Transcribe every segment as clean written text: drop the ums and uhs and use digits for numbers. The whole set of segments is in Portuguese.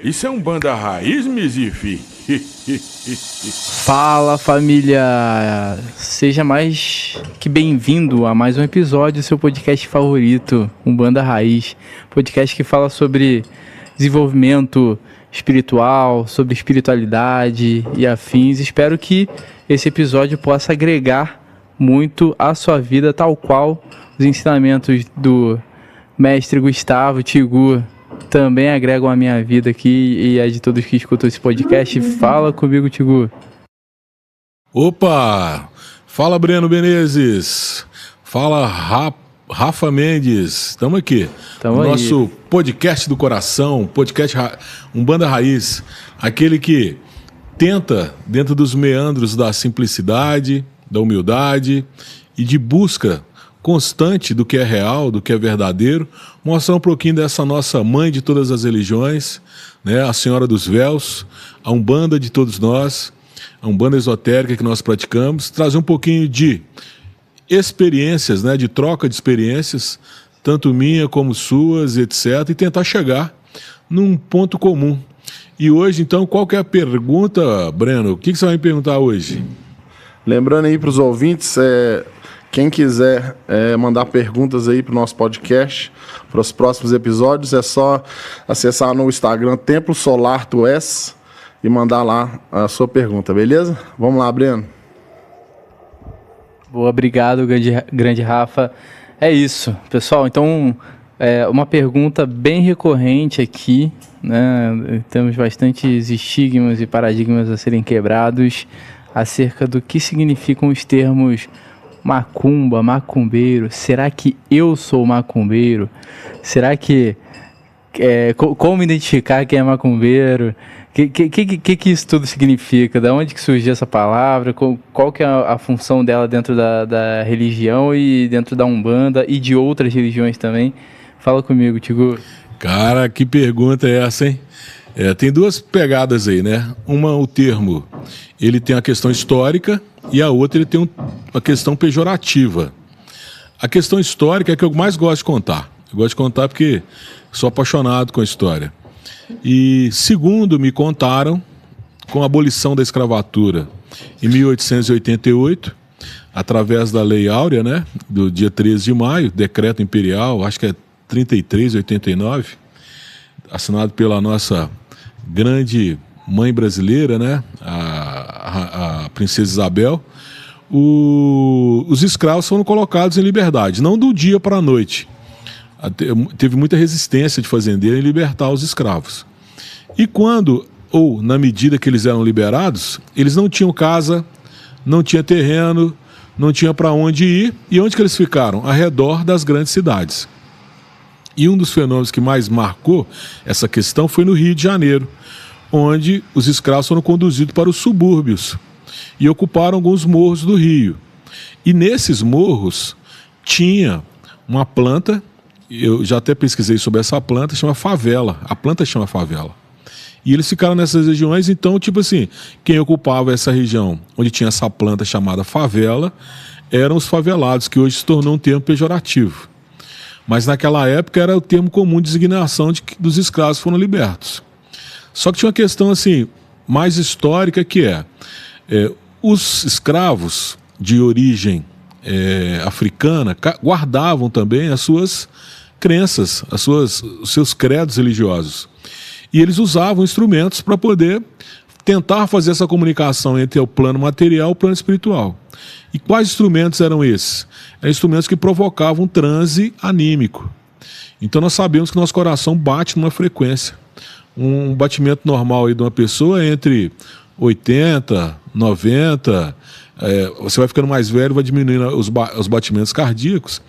Isso é um banda raiz, Mizifi? Fala, família! Seja mais que bem-vindo a mais um episódio do seu podcast favorito, um Banda Raiz. Podcast que fala sobre desenvolvimento espiritual, sobre espiritualidade e afins. Espero que esse episódio possa agregar muito à sua vida, tal qual os ensinamentos do mestre Gustavo Tigu também agregam a minha vida aqui e a de todos que escutam esse podcast. Fala comigo, Tigu. Opa! Fala, Breno Menezes. Fala, Rafa Mendes. Estamos aqui. Tamo nosso podcast do coração, podcast Umbanda Raiz. Aquele que tenta, dentro dos meandros da simplicidade, da humildade e de busca constante do que é real, do que é verdadeiro, mostrar um pouquinho dessa nossa mãe de todas as religiões, né, a Senhora dos Véus, a Umbanda de todos nós, a Umbanda esotérica que nós praticamos, trazer um pouquinho de experiências, né, de troca de experiências, tanto minha como suas, etc., e tentar chegar num ponto comum. E hoje, então, qual que é a pergunta, Breno? O que você vai me perguntar hoje? Lembrando aí para os ouvintes, quem quiser mandar perguntas aí para o nosso podcast, para os próximos episódios, é só acessar no Instagram Templo Solar Tu És e mandar lá a sua pergunta, beleza? Vamos lá, Breno. Boa, obrigado, grande Rafa. É isso, pessoal. Então, uma pergunta bem recorrente aqui, né? Temos bastantes estigmas e paradigmas a serem quebrados acerca do que significam os termos macumba, macumbeiro. Será que eu sou macumbeiro? Será que... como identificar quem é macumbeiro? Que isso tudo significa? Da onde que surgiu essa palavra? Qual que é a função dela dentro da religião e dentro da Umbanda e de outras religiões também? Fala comigo, Tigu. Cara, que pergunta é essa, hein? Tem duas pegadas aí, né? Uma, o termo, ele tem a questão histórica e a outra ele tem uma questão pejorativa. A questão histórica é que eu mais gosto de contar. Eu gosto de contar porque sou apaixonado com a história. E segundo me contaram, com a abolição da escravatura em 1888, através da Lei Áurea, né, do dia 13 de maio, decreto imperial, acho que é 3389, assinado pela nossa grande mãe brasileira, né, a princesa Isabel, os escravos foram colocados em liberdade, não do dia para a noite. Teve muita resistência de fazendeiro em libertar os escravos. E quando, ou na medida que eles eram liberados, eles não tinham casa, não tinha terreno, não tinha para onde ir. E onde que eles ficaram? Ao redor das grandes cidades. E um dos fenômenos que mais marcou essa questão foi no Rio de Janeiro, onde os escravos foram conduzidos para os subúrbios e ocuparam alguns morros do Rio. E nesses morros tinha uma planta, eu já até pesquisei sobre essa planta, chama favela. A planta chama favela. E eles ficaram nessas regiões, então, tipo assim, quem ocupava essa região onde tinha essa planta chamada favela eram os favelados, que hoje se tornou um termo pejorativo. Mas naquela época era o termo comum de designação dos escravos que foram libertos. Só que tinha uma questão assim, mais histórica, que os escravos de origem africana guardavam também as suas crenças, os seus credos religiosos. E eles usavam instrumentos para poder tentar fazer essa comunicação entre o plano material e o plano espiritual. E quais instrumentos eram esses? Eram instrumentos que provocavam um transe anímico. Então nós sabemos que nosso coração bate numa frequência. Um batimento normal aí de uma pessoa é entre 80, 90... você vai ficando mais velho, vai diminuindo os batimentos cardíacos.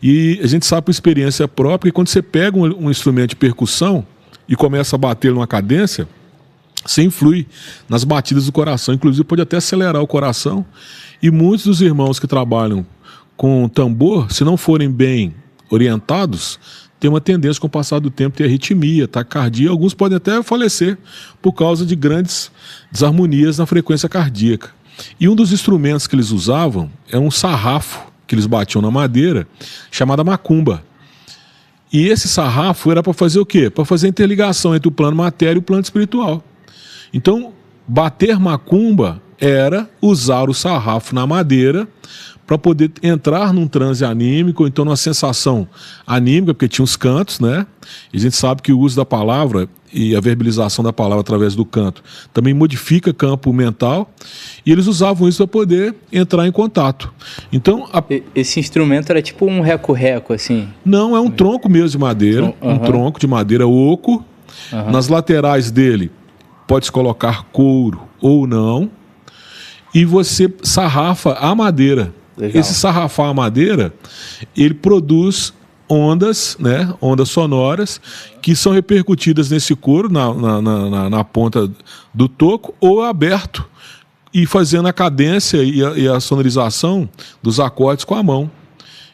E a gente sabe por experiência própria que quando você pega um instrumento de percussão e começa a bater numa cadência, você influi nas batidas do coração, inclusive pode até acelerar o coração. E muitos dos irmãos que trabalham com tambor, se não forem bem orientados, tem uma tendência com o passar do tempo ter arritmia, taquicardia. Alguns podem até falecer por causa de grandes desarmonias na frequência cardíaca. E um dos instrumentos que eles usavam é um sarrafo que eles batiam na madeira, chamada macumba. E esse sarrafo era para fazer o quê? Para fazer a interligação entre o plano matéria e o plano espiritual. Então, bater macumba era usar o sarrafo na madeira para poder entrar num transe anímico, ou então numa sensação anímica, porque tinha os cantos, né? E a gente sabe que o uso da palavra e a verbalização da palavra através do canto também modifica campo mental, e eles usavam isso para poder entrar em contato. Então, esse instrumento era tipo um reco-reco, assim? Não, é um tronco mesmo de madeira, um tronco de madeira oco. Nas laterais dele pode-se colocar couro ou não, e você sarrafa a madeira. Legal. Esse sarrafar a madeira, ele produz ondas, né, ondas sonoras, que são repercutidas nesse couro, na ponta do toco, ou aberto, e fazendo a cadência e a sonorização dos acordes com a mão.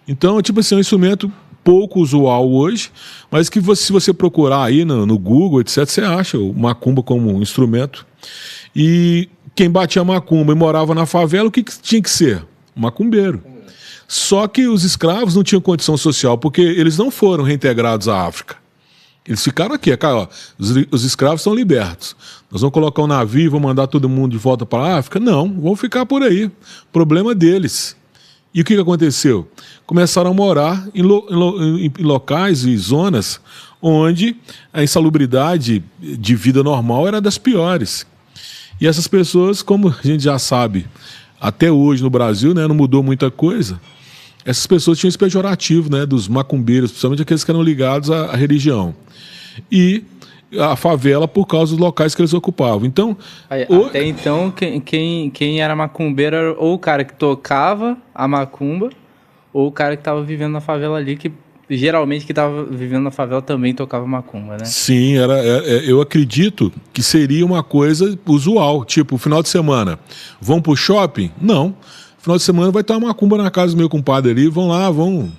Então, tipo assim, é um instrumento pouco usual hoje, mas que se você procurar aí no Google, etc., você acha o macumba como um instrumento. E quem batia macumba e morava na favela, o que tinha que ser? Macumbeiro. Só que os escravos não tinham condição social, porque eles não foram reintegrados à África. Eles ficaram aqui, ó, os escravos são libertos. Nós vamos colocar um navio e vamos mandar todo mundo de volta para a África? Não, vão ficar por aí. Problema deles. E o que aconteceu? Começaram a morar em locais e zonas onde a insalubridade de vida normal era das piores. E essas pessoas, como a gente já sabe, até hoje no Brasil, né, não mudou muita coisa, essas pessoas tinham esse pejorativo, né, dos macumbeiros, principalmente aqueles que eram ligados à religião. E a favela por causa dos locais que eles ocupavam. Então, até então, quem era macumbeiro era ou o cara que tocava a macumba, ou o cara que estava vivendo na favela ali, que geralmente que estava vivendo na favela também tocava macumba, né? Sim, eu acredito que seria uma coisa usual, tipo, final de semana, vão pro shopping? Não. Final de semana vai ter uma macumba na casa do meu compadre ali, vão lá, vão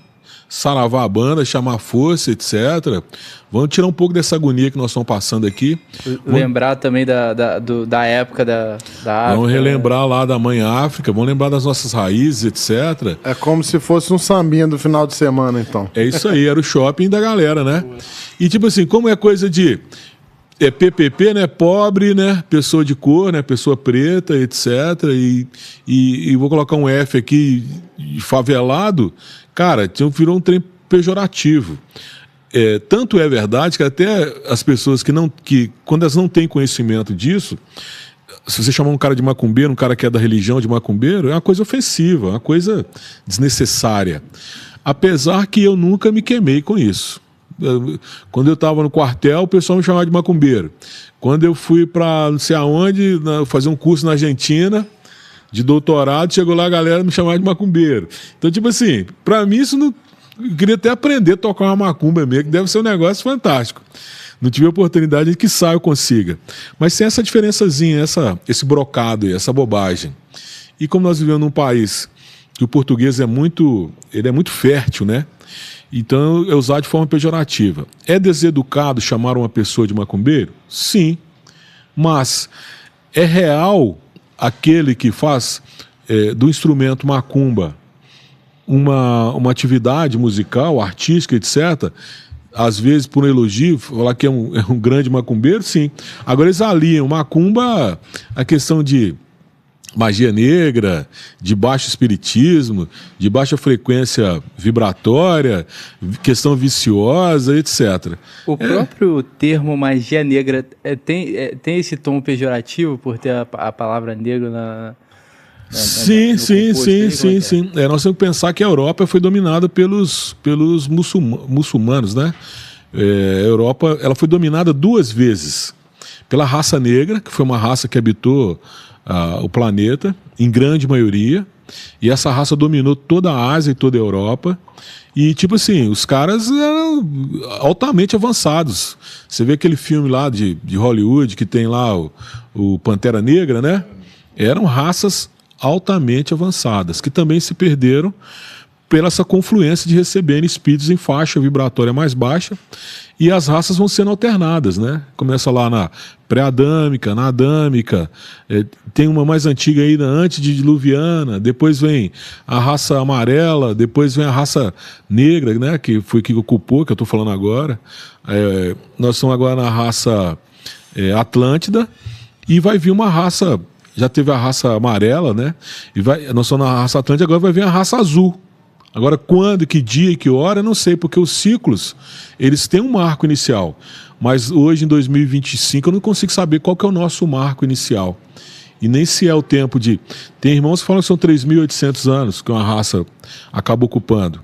saravar a banda, chamar força, etc. Vamos tirar um pouco dessa agonia que nós estamos passando aqui. Lembrar também da época da África. Vamos relembrar lá da mãe África, vamos lembrar das nossas raízes, etc. É como se fosse um sambinha do final de semana, então. É isso aí, era o shopping da galera, né? E tipo assim, como é coisa de PPP, né? Pobre, né? Pessoa de cor, né? Pessoa preta, etc. E vou colocar um F aqui, favelado. Cara, virou um trem pejorativo. Tanto é verdade que até as pessoas que quando elas não têm conhecimento disso, se você chamar um cara de macumbeiro, um cara que é da religião de macumbeiro, é uma coisa ofensiva, uma coisa desnecessária. Apesar que eu nunca me queimei com isso. Quando eu estava no quartel, o pessoal me chamava de macumbeiro. Quando eu fui para não sei aonde, fazer um curso na Argentina de doutorado, chegou lá a galera me chamava de macumbeiro. Então, tipo assim, para mim isso não... Eu queria até aprender a tocar uma macumba mesmo, que deve ser um negócio fantástico. Não tive a oportunidade de que eu consiga. Mas tem essa diferençazinha, esse brocado aí, essa bobagem. E como nós vivemos num país que o português é muito fértil, né? Então é usado de forma pejorativa. É deseducado chamar uma pessoa de macumbeiro? Sim. Mas é real aquele que faz do instrumento macumba uma atividade musical, artística, etc., às vezes por um elogio, falar que é um grande macumbeiro, sim. Agora eles aliam macumba a questão de magia negra, de baixo espiritismo, de baixa frequência vibratória, questão viciosa, etc. O próprio termo magia negra tem esse tom pejorativo por ter a palavra negro Sim. Nós temos que pensar que a Europa foi dominada pelos muçulmanos, né? A Europa ela foi dominada 2 vezes pela raça negra, que foi uma raça que habitou o planeta, em grande maioria, e essa raça dominou toda a Ásia e toda a Europa, e tipo assim, os caras eram altamente avançados. Você vê aquele filme lá de Hollywood, que tem lá o Pantera Negra, né? Eram raças altamente avançadas, que também se perderam pela essa confluência de receberem espíritos em faixa vibratória mais baixa, e as raças vão sendo alternadas, né? Começa lá na pré-adâmica, na adâmica, tem uma mais antiga ainda, antediluviana, depois vem a raça amarela, depois vem a raça negra, né? Que foi que ocupou, que eu estou falando agora. Nós estamos agora na raça Atlântida, e vai vir uma raça, já teve a raça amarela, né? Nós estamos na raça Atlântida, agora vai vir a raça azul. Agora, quando, que dia e que hora, eu não sei, porque os ciclos, eles têm um marco inicial. Mas hoje, em 2025, eu não consigo saber qual que é o nosso marco inicial. E nem se é o tempo de... Tem irmãos que falam que são 3.800 anos que uma raça acaba ocupando.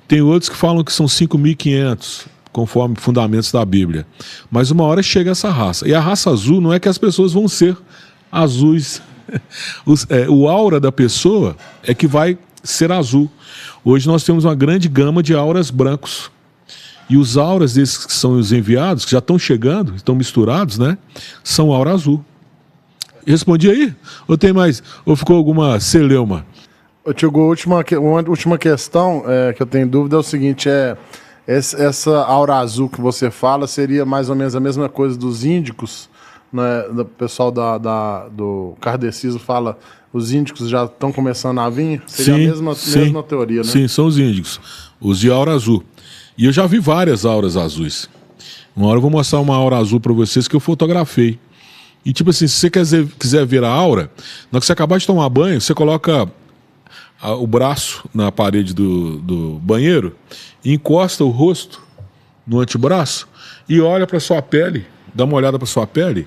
Tem outros que falam que são 5.500, conforme fundamentos da Bíblia. Mas uma hora chega essa raça. E a raça azul não é que as pessoas vão ser azuis. O aura da pessoa é que vai ser azul. Hoje nós temos uma grande gama de auras brancos. E os auras desses que são os enviados, que já estão chegando, estão misturados, né? São aura azul. Respondi aí? Ou tem mais? Ou ficou alguma celeuma? Tiago, uma última questão que eu tenho dúvida é o seguinte, essa aura azul que você fala seria mais ou menos a mesma coisa dos índicos, né? O pessoal do kardecismo fala, os índicos já estão começando a vir? Seria a mesma teoria, né? Sim, são os índicos, os de aura azul. E eu já vi várias auras azuis. Uma hora eu vou mostrar uma aura azul para vocês que eu fotografei. E tipo assim, se você quiser ver a aura, na hora que você acabar de tomar banho, você coloca o braço na parede do banheiro e encosta o rosto no antebraço e olha para sua pele, dá uma olhada para sua pele,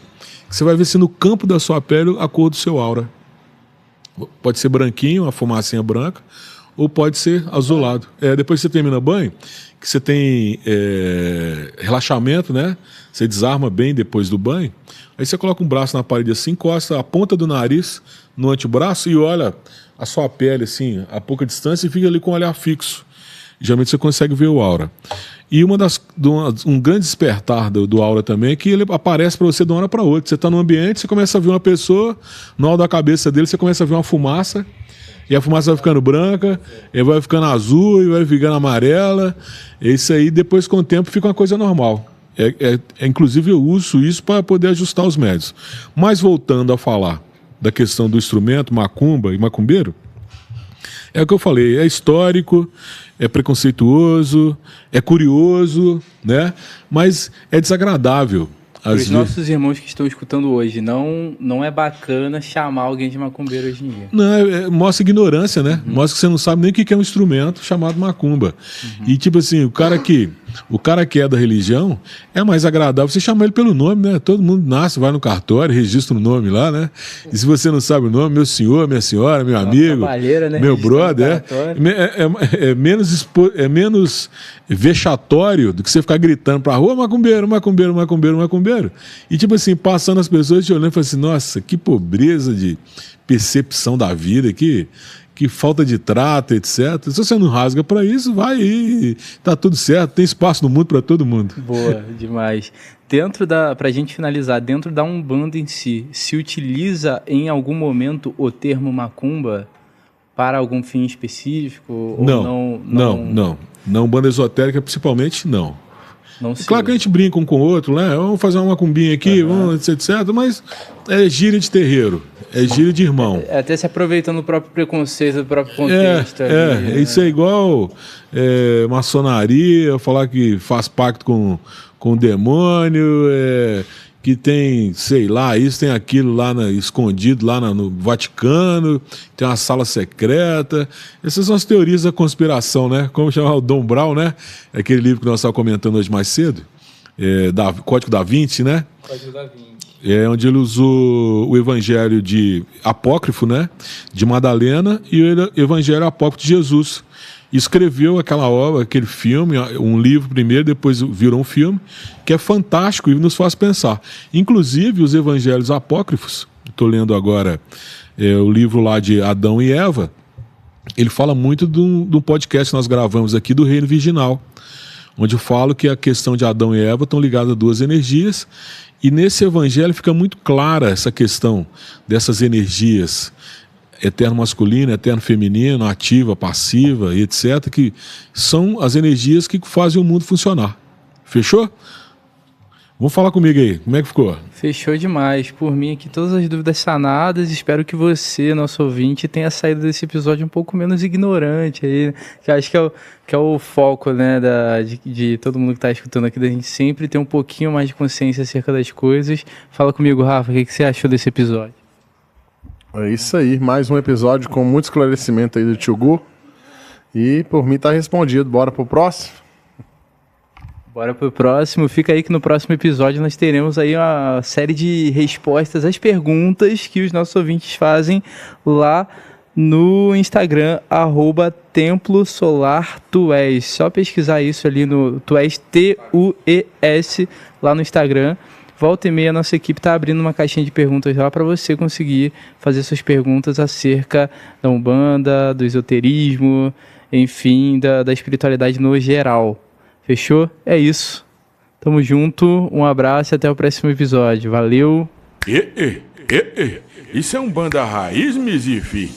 que você vai ver se no campo da sua pele a cor do seu aura. Pode ser branquinho, uma fumacinha branca, ou pode ser azulado. Depois que você termina o banho, que você tem relaxamento, né? Você desarma bem depois do banho. Aí você coloca um braço na parede assim, encosta a ponta do nariz no antebraço e olha a sua pele assim, a pouca distância, e fica ali com o olhar fixo. Geralmente você consegue ver o aura. E um grande despertar do aura também é que ele aparece para você de uma hora para outra. Você está num ambiente, você começa a ver uma pessoa, no alto da cabeça dele você começa a ver uma fumaça, e a fumaça vai ficando branca, e vai ficando azul, e vai ficando amarela. Isso aí, depois com o tempo, fica uma coisa normal. Inclusive eu uso isso para poder ajustar os médios. Mas voltando a falar da questão do instrumento, macumba e macumbeiro, é o que eu falei, é histórico, é preconceituoso, é curioso, né? Mas é desagradável. Para os nossos irmãos que estão escutando hoje, não é bacana chamar alguém de macumbeiro hoje em dia. Não, mostra ignorância, né? Uhum. Mostra que você não sabe nem o que é um instrumento chamado macumba. Uhum. E tipo assim, o cara que é da religião, é mais agradável você chamar ele pelo nome, né? Todo mundo nasce, vai no cartório, registra o nome lá, né? E se você não sabe o nome, meu senhor, minha senhora, meu amigo, né? Meu brother, é menos vexatório do que você ficar gritando pra rua, macumbeiro, macumbeiro, macumbeiro, macumbeiro. E tipo assim, passando as pessoas te olhando e falando assim, nossa, que pobreza de percepção da vida, que falta de trato, etc. Se você não rasga para isso, vai e tá tudo certo, tem espaço no mundo para todo mundo. Boa, demais. Pra gente finalizar, dentro da Umbanda em si, se utiliza em algum momento o termo macumba para algum fim específico? Não. Na Umbanda esotérica, principalmente, não. Claro que a gente brinca um com o outro, né? Vamos fazer uma macumbinha aqui, vamos, etc. Mas é gíria de terreiro, é gíria de irmão. Até se aproveitando do próprio preconceito, do próprio contexto. Isso é igual maçonaria, falar que faz pacto com o demônio, que tem, sei lá, isso, tem aquilo lá escondido lá no Vaticano, tem uma sala secreta. Essas são as teorias da conspiração, né? Como chamar o Dom Brown, né? Aquele livro que nós estávamos comentando hoje mais cedo, Código da Vinci, né? Código da Vinci. Onde ele usou o evangelho apócrifo, né? De Madalena, e o evangelho apócrifo de Jesus. Escreveu aquela obra, aquele filme, um livro primeiro, depois virou um filme, que é fantástico e nos faz pensar. Inclusive, os evangelhos apócrifos, estou lendo agora o livro lá de Adão e Eva, ele fala muito de um podcast que nós gravamos aqui do Reino Virginal, onde eu falo que a questão de Adão e Eva estão ligadas a duas energias, e nesse evangelho fica muito clara essa questão dessas energias eterno masculino, eterno feminino, ativa, passiva e etc., que são as energias que fazem o mundo funcionar. Fechou? Vamos falar comigo aí, como é que ficou? Fechou demais. Por mim aqui, todas as dúvidas sanadas. Espero que você, nosso ouvinte, tenha saído desse episódio um pouco menos ignorante aí, que eu acho que é o foco, né, de todo mundo que está escutando aqui, da gente sempre ter um pouquinho mais de consciência acerca das coisas. Fala comigo, Rafa, o que você achou desse episódio? É isso aí, mais um episódio com muito esclarecimento aí do Tio Gu. E por mim tá respondido. Bora pro próximo? Bora pro próximo. Fica aí que no próximo episódio nós teremos aí uma série de respostas às perguntas que os nossos ouvintes fazem lá no Instagram, @TemploSolarTués. Só pesquisar isso ali no Tués, T-U-E-S, lá no Instagram. Volta e meia, a nossa equipe está abrindo uma caixinha de perguntas lá para você conseguir fazer suas perguntas acerca da Umbanda, do esoterismo, enfim, da espiritualidade no geral. Fechou? É isso. Tamo junto, um abraço e até o próximo episódio. Valeu! Isso é um banda raiz, Mizifi.